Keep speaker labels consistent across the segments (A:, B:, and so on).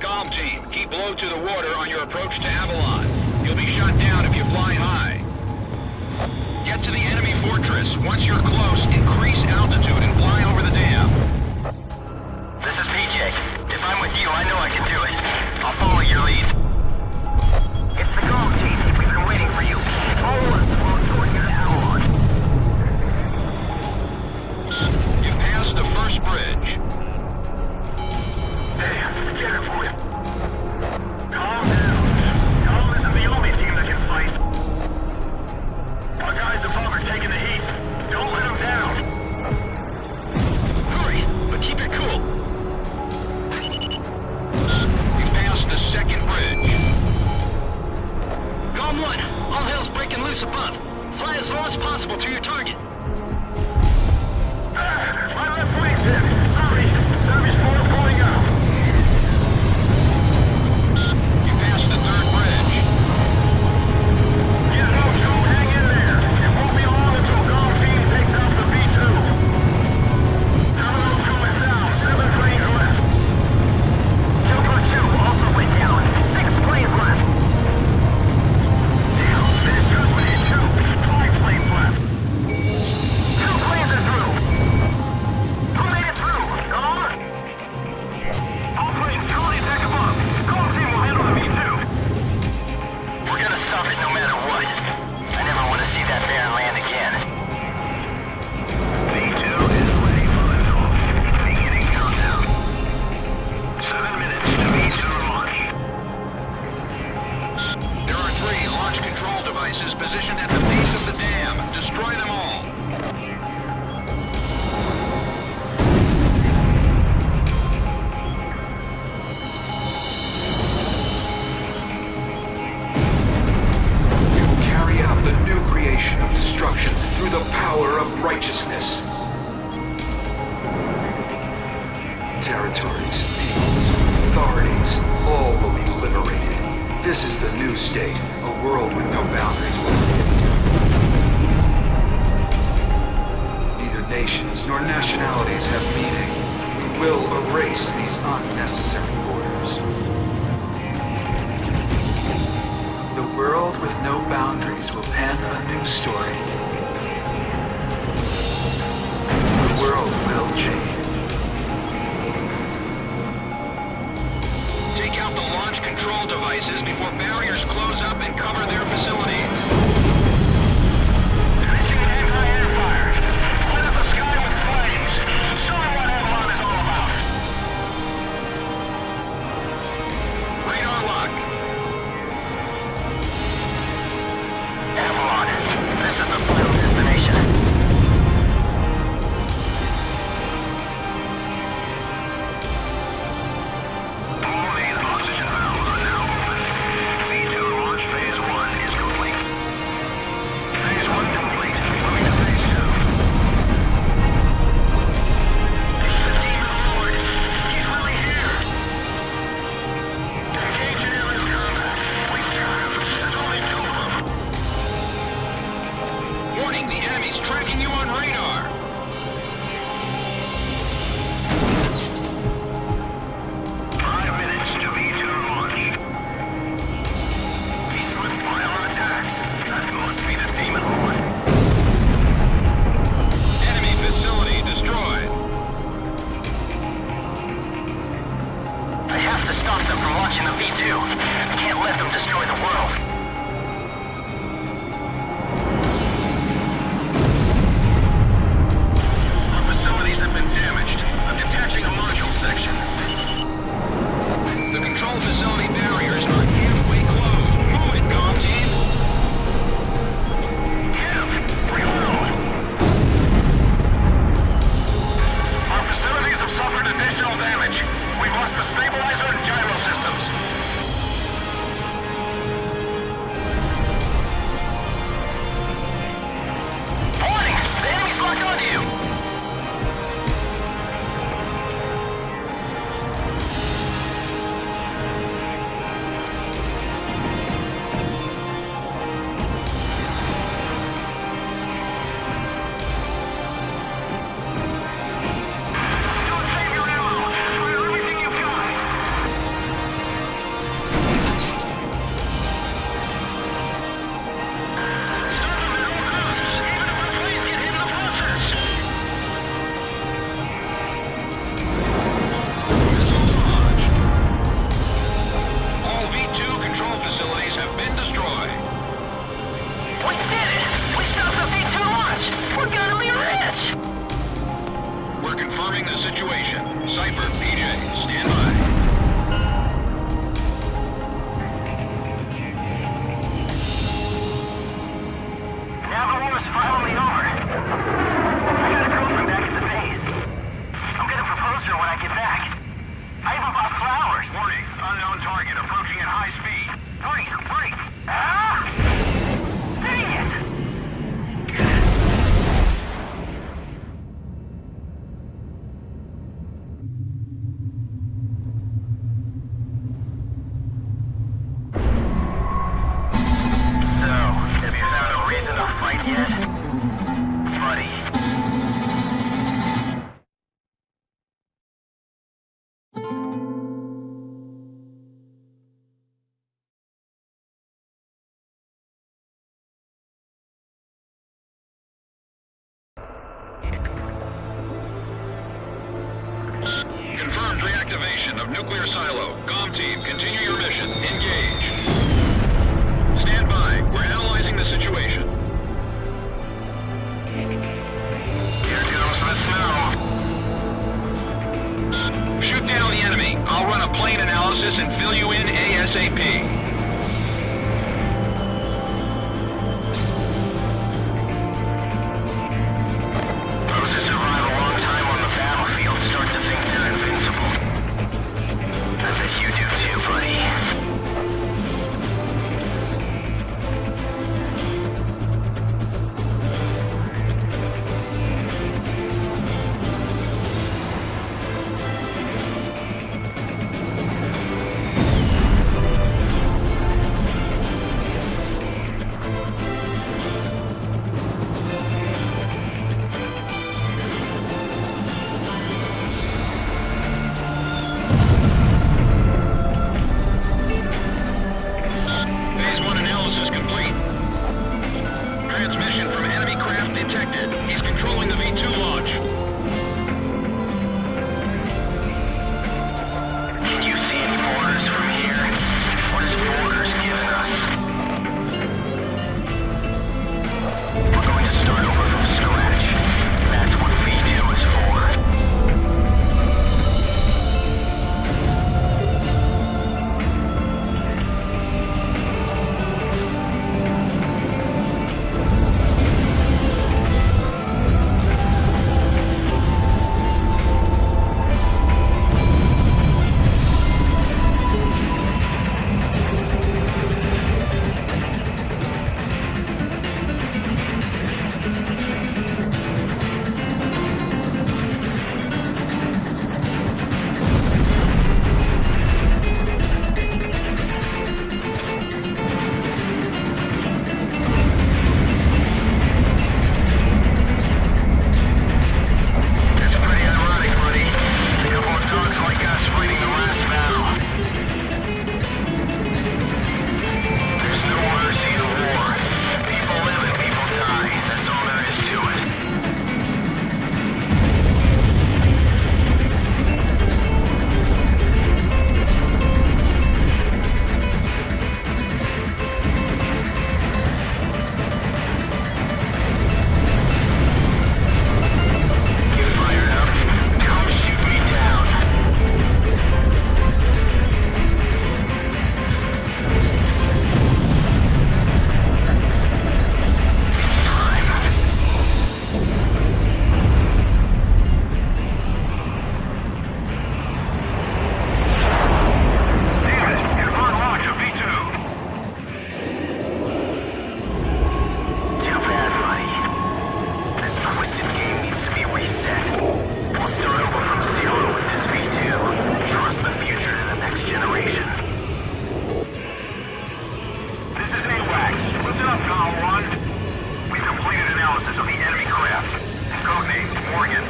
A: Comm team, keep low to the water on your approach to Avalon. You'll be shot down if you fly high. Get to the enemy fortress. Once you're close, increase altitude and fly over the dam.
B: This is PJ. If I'm with you, I know I can do it. I'll follow your lead. It's the Comm team. We've been waiting for you. Follow us while going to Avalon.
A: You passed the first bridge.
B: Hey, get it for you. Calm down. Comm isn't the only team that can fight. Our guys above are taking the heat. Don't let them down.
A: Hurry, but keep it cool. You passed the second bridge.
C: Comm 1, all hell's breaking loose above. Fly as low as possible to your target.
B: My left wing's in. Sorry. Service port pulling out.
A: You passed the third bridge.
B: Get out, Joe. Hang in there. It won't be long until Comm team takes out the B2. Terminal 2 is down. 7 planes left. Silver 2 also went down. 6 planes left. Damn, Finish 2's been hit too. 5 planes left. 2 planes are through. Who made it through? Comm? All planes truly attack above. Comm team will handle the B2. We're gonna stop it no matter what. I never want to see that Baron land again. B2 is ready for liftoff. Beginning countdown. 7 minutes to B2 launch.
A: There are 3 launch control devices positioned at the base of the dam. Destroy them all.
D: We will carry out the new creation of destruction through the power of righteousness. Territories, peoples, authorities, all will be liberated. This is the new state, a world with no boundaries will create. Neither nations nor nationalities have meaning. We will erase these unnecessary borders. The world with no boundaries will pen a new story. The world will change.
A: Take out the launch control devices before barriers close up and cover their facility.
B: Finishing an anti-air fire. Light up the sky with flames. Show them what Avalon is all about.
A: Radar lock.
B: Avalon. This is the final destination. All main oxygen valves are now open. B2 launch phase 1 is complete. Phase 1 complete. Moving to phase 2. It's the Demon Lord. He's really here. Engage in aerial combat. We've got him. There's only 2 of them.
A: Warning, the enemy's tracking you on radar.
B: 5 minutes to B2 launch. He slipped by on attacks. That must be the Demon Lord.
A: Enemy facility destroyed.
B: I have to stop them from launching the B2. Can't let them destroy the world. Our facilities have been damaged. I'm detaching a module section.
A: The control facility barriers are halfway closed. Move it, Comm team.
B: Give! Reload! Our facilities have suffered additional damage. We've lost the stabilizer and gyro systems.
A: clear silo. Comm team, continue your mission. Engage. Stand by. We're analyzing the situation.
B: Here comes the snow.
A: Shoot down the enemy. I'll run a plane analysis and fill you in ASAP.
B: Those who survive a long time on the battlefield start to think they're invincible. I bet you do too, buddy.
A: Phase 1 analysis complete. Transmission from enemy craft detected. He's controlling the V2 launch.
B: Can you see any borders from here? What is borders giving us? We're going to start over from scratch. That's what V2 is for. That's pretty ironic, buddy. A couple of dogs like us fighting the last battle. There's no mercy in war. People live and people die. That's all there is to it. You fired up? Come shoot me down. It's time. Damn it! Confirm launch of V2. Too bad, buddy. This twisted game needs to be reset. We'll start over from zero with this V2. Trust the future to the next generation. This is AWACS. Listen up, Call 1. We've completed analysis of the enemy craft. Codenamed Morgan.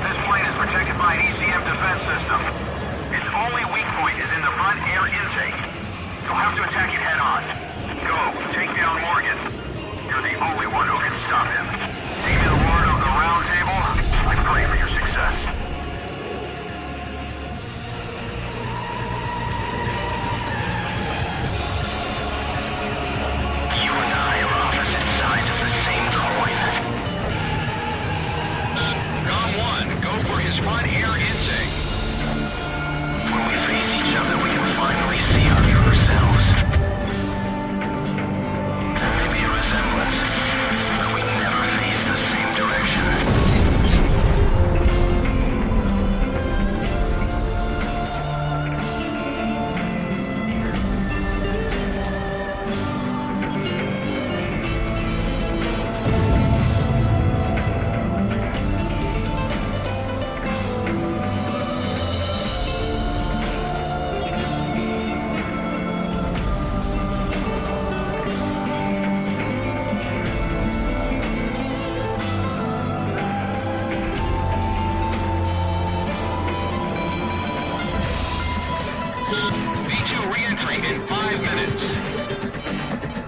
B: This plane is protected by an ECM defense system. Its only weak point is in the front air intake. You'll have to attack it head on. Go, take down Morgan. You're the only one who can stop him. Name the word of the round table. I pray for your success. You and I are opposite sides of the same coin.
A: Comm 1, go for his front air intake.
B: When we face each other, we can finally see our true selves. There may be a resemblance, but we never face the same direction.
A: V2 re-entry in 5 minutes.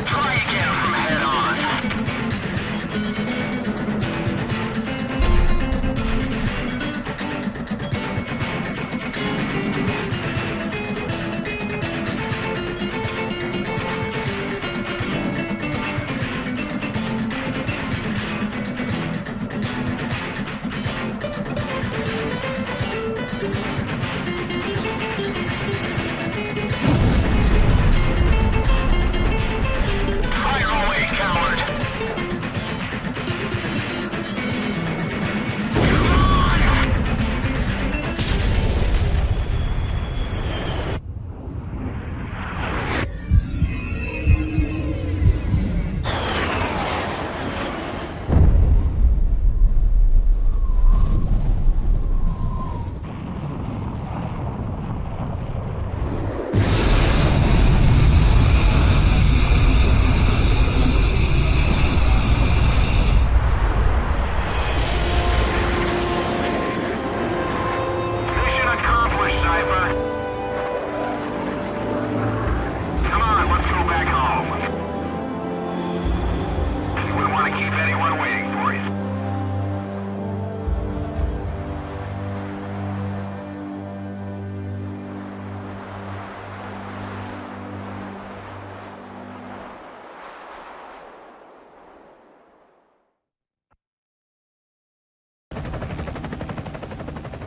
B: Try again from head on.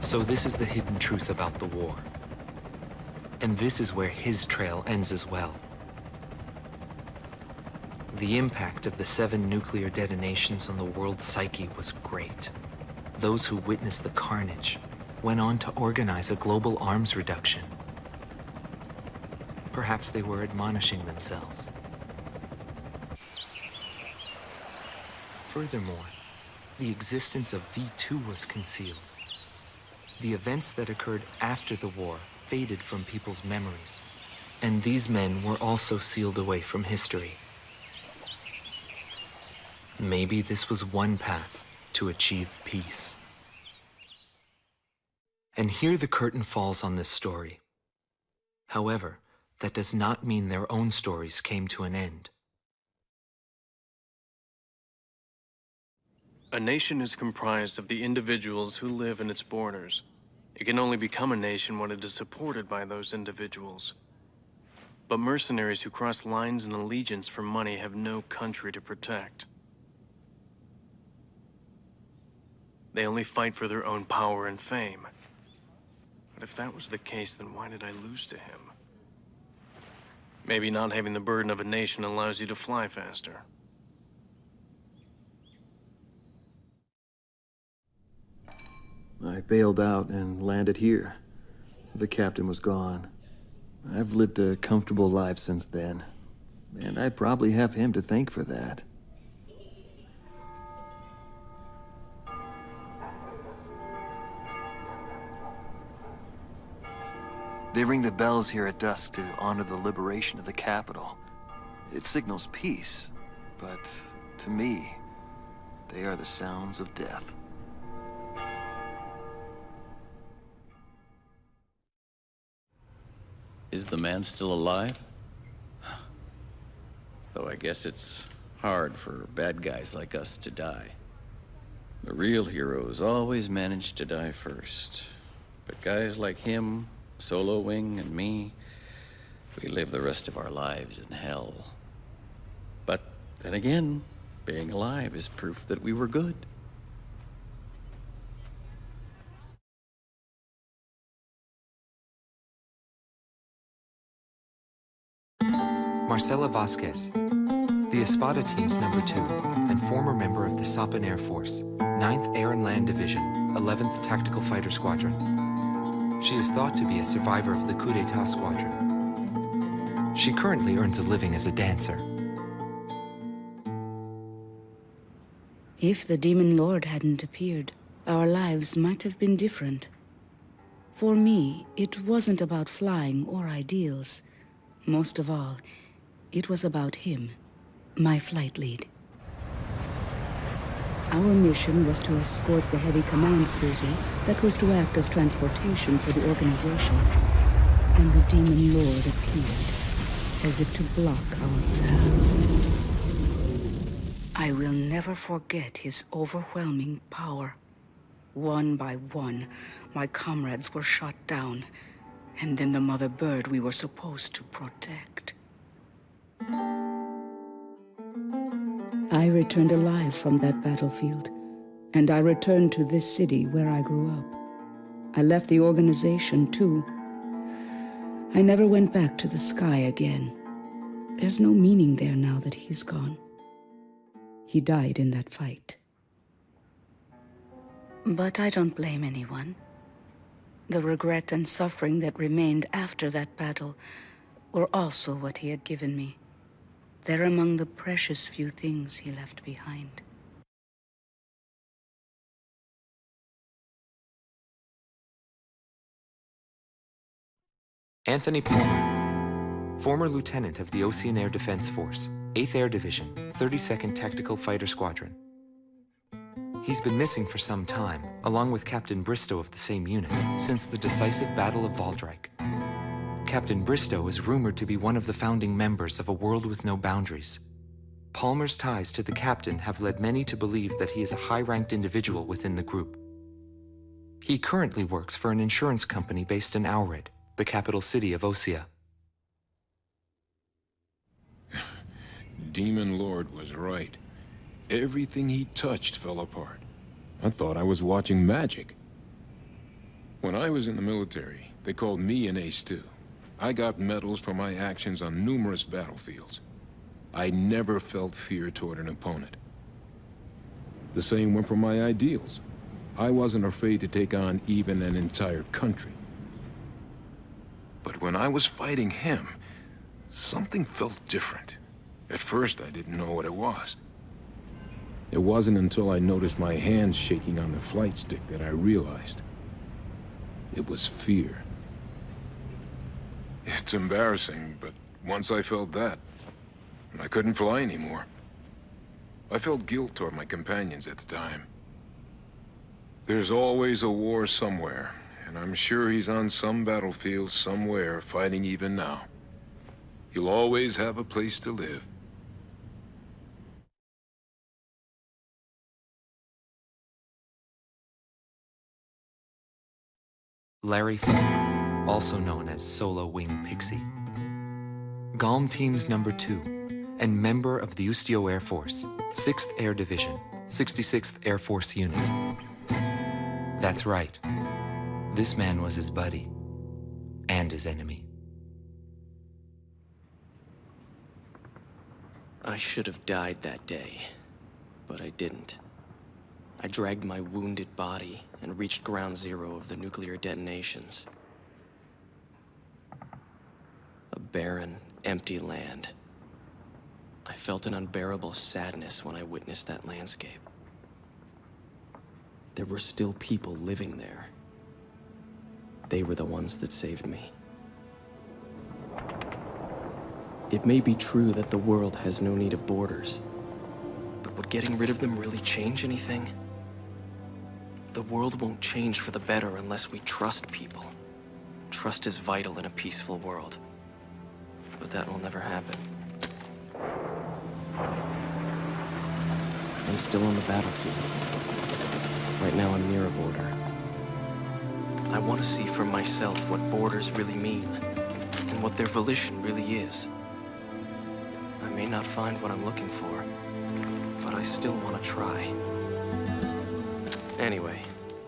E: So this is the hidden truth about the war. And this is where his trail ends as well. The impact of the 7 nuclear detonations on the world's psyche was great. Those who witnessed the carnage went on to organize a global arms reduction. Perhaps they were admonishing themselves. Furthermore, the existence of V2 was concealed. The events that occurred after the war faded from people's memories, and these men were also sealed away from history. Maybe this was one path to achieve peace. And here the curtain falls on this story. However, that does not mean their own stories came to an end.
F: A nation is comprised of the individuals who live in its borders. It can only become a nation when it is supported by those individuals. But mercenaries who cross lines in allegiance for money have no country to protect. They only fight for their own power and fame. But if that was the case, then why did I lose to him? Maybe not having the burden of a nation allows you to fly faster.
G: I bailed out and landed here. The captain was gone. I've lived a comfortable life since then, and I probably have him to thank for that. They ring the bells here at dusk to honor the liberation of the capital. It signals peace, but to me, they are the sounds of death.
H: Is the man still alive? Though I guess it's hard for bad guys like us to die. The real heroes always manage to die first. But guys like him, Solo Wing, and me, we live the rest of our lives in hell. But then again, being alive is proof that we were good.
E: Marcella Vasquez, the Espada team's number 2 and former member of the Sapan Air Force, 9th Air and Land Division, 11th Tactical Fighter Squadron. She is thought to be a survivor of the coup d'etat squadron. She currently earns a living as a dancer.
I: If the Demon Lord hadn't appeared, our lives might have been different. For me, it wasn't about flying or ideals. Most of all, it was about him, my flight lead. Our mission was to escort the heavy command cruiser that was to act as transportation for the organization. And the Demon Lord appeared, as if to block our path. I will never forget his overwhelming power. One by one, my comrades were shot down, and then the mother bird we were supposed to protect. I returned alive from that battlefield, and I returned to this city where I grew up. I left the organization, too. I never went back to the sky again. There's no meaning there now that he's gone. He died in that fight. But I don't blame anyone. The regret and suffering that remained after that battle were also what he had given me. They're among the precious few things he left behind.
E: Anthony Palmer, former lieutenant of the Ocean Air Defense Force, 8th Air Division, 32nd Tactical Fighter Squadron. He's been missing for some time, along with Captain Bristow of the same unit, since the decisive Battle of Valdreich. Captain Bristow is rumored to be one of the founding members of A World with No Boundaries. Palmer's ties to the captain have led many to believe that he is a high-ranked individual within the group. He currently works for an insurance company based in Aurid, the capital city of Osea.
J: Demon Lord was right. Everything he touched fell apart. I thought I was watching magic. When I was in the military, they called me an ace too. I got medals for my actions on numerous battlefields. I never felt fear toward an opponent. The same went for my ideals. I wasn't afraid to take on even an entire country. But when I was fighting him, something felt different. At first, I didn't know what it was. It wasn't until I noticed my hands shaking on the flight stick that I realized. It was fear. It's embarrassing, but once I felt that, I couldn't fly anymore. I felt guilt toward my companions at the time. There's always a war somewhere, and I'm sure he's on some battlefield somewhere fighting even now. He'll always have a place to live.
E: Larry Fink, also known as Solo Wing Pixie. GALM Team's #2, and member of the Ustio Air Force, 6th Air Division, 66th Air Force Unit. That's right. This man was his buddy, and his enemy.
K: I should have died that day, but I didn't. I dragged my wounded body and reached ground zero of the nuclear detonations. A barren, empty land. I felt an unbearable sadness when I witnessed that landscape. There were still people living there. They were the ones that saved me. It may be true that the world has no need of borders, but would getting rid of them really change anything? The world won't change for the better unless we trust people. Trust is vital in a peaceful world. But that will never happen. I'm still on the battlefield. Right now I'm near a border. I want to see for myself what borders really mean, and what their volition really is. I may not find what I'm looking for, but I still want to try. Anyway,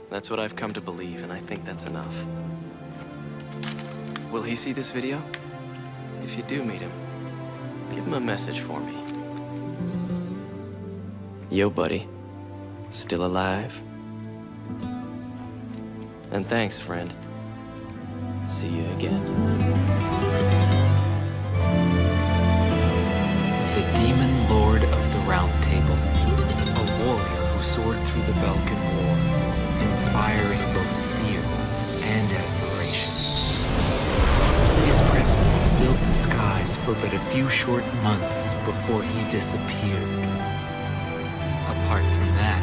K: that's what I've come to believe, and I think that's enough. Will he see this video? If you do meet him, give him a message for me. Yo, buddy. Still alive? And thanks, friend. See you again.
E: The Demon Lord of the Round Table, a warrior who soared through the Belkan War, inspiring both fear and admiration. His presence filled the skies for but a few short months before he disappeared. Apart from that,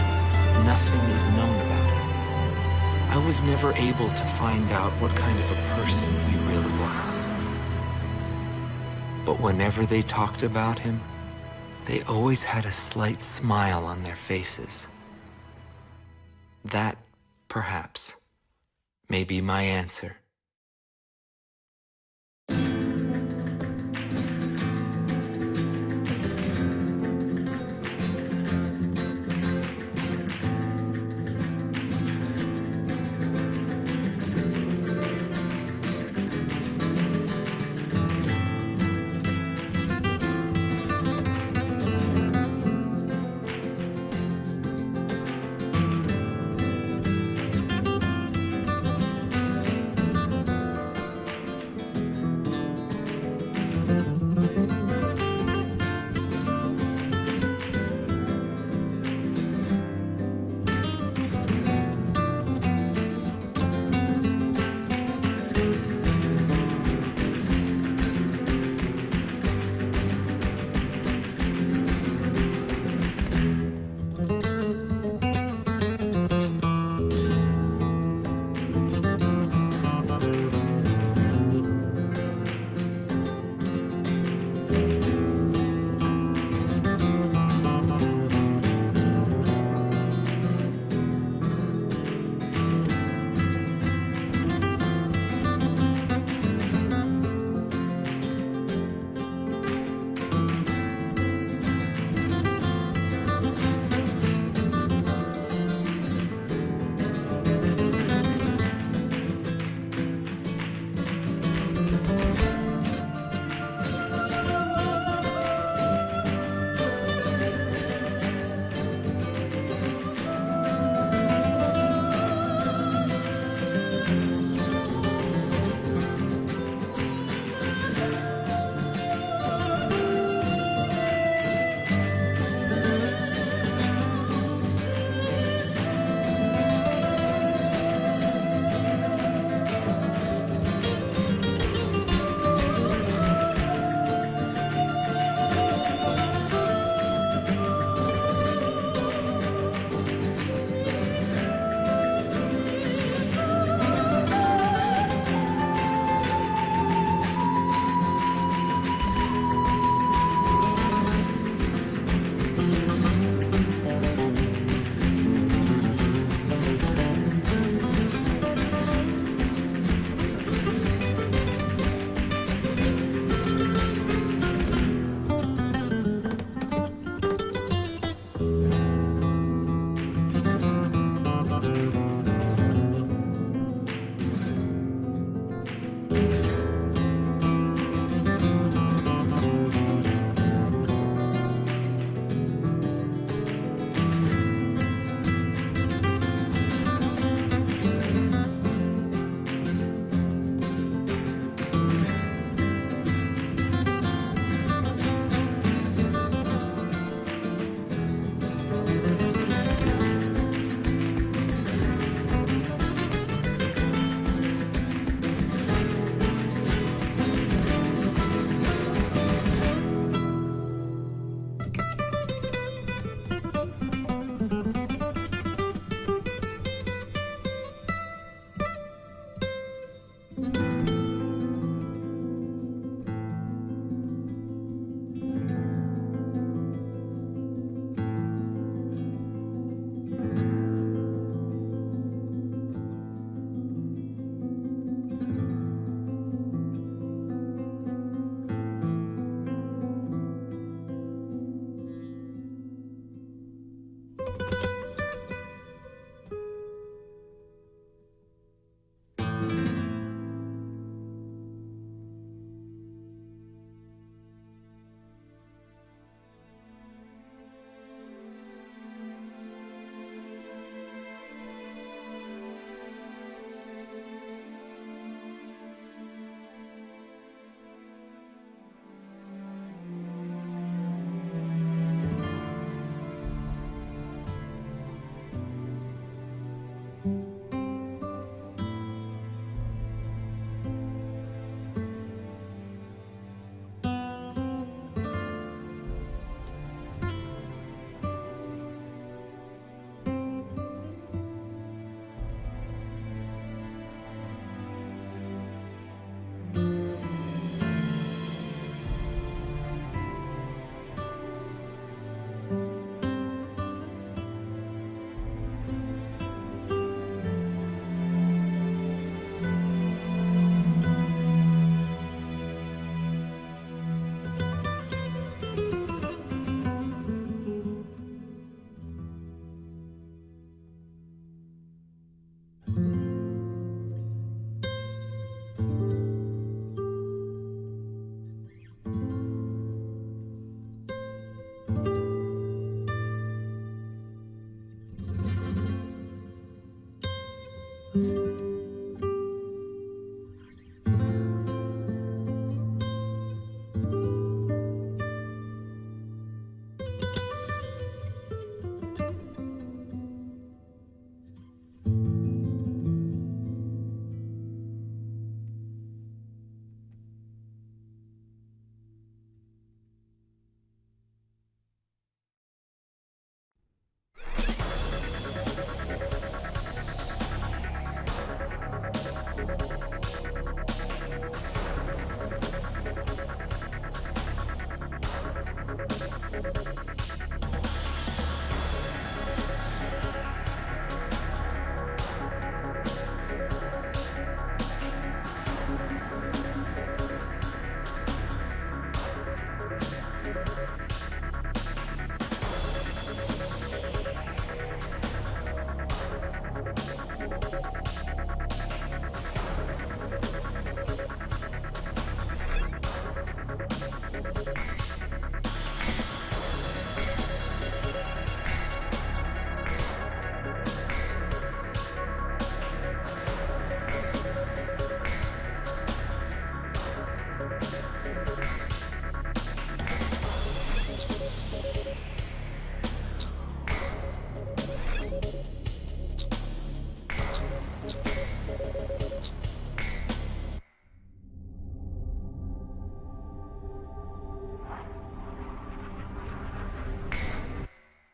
E: nothing is known about him. I was never able to find out what kind of a person he really was. But whenever they talked about him, they always had a slight smile on their faces. That, perhaps, may be my answer.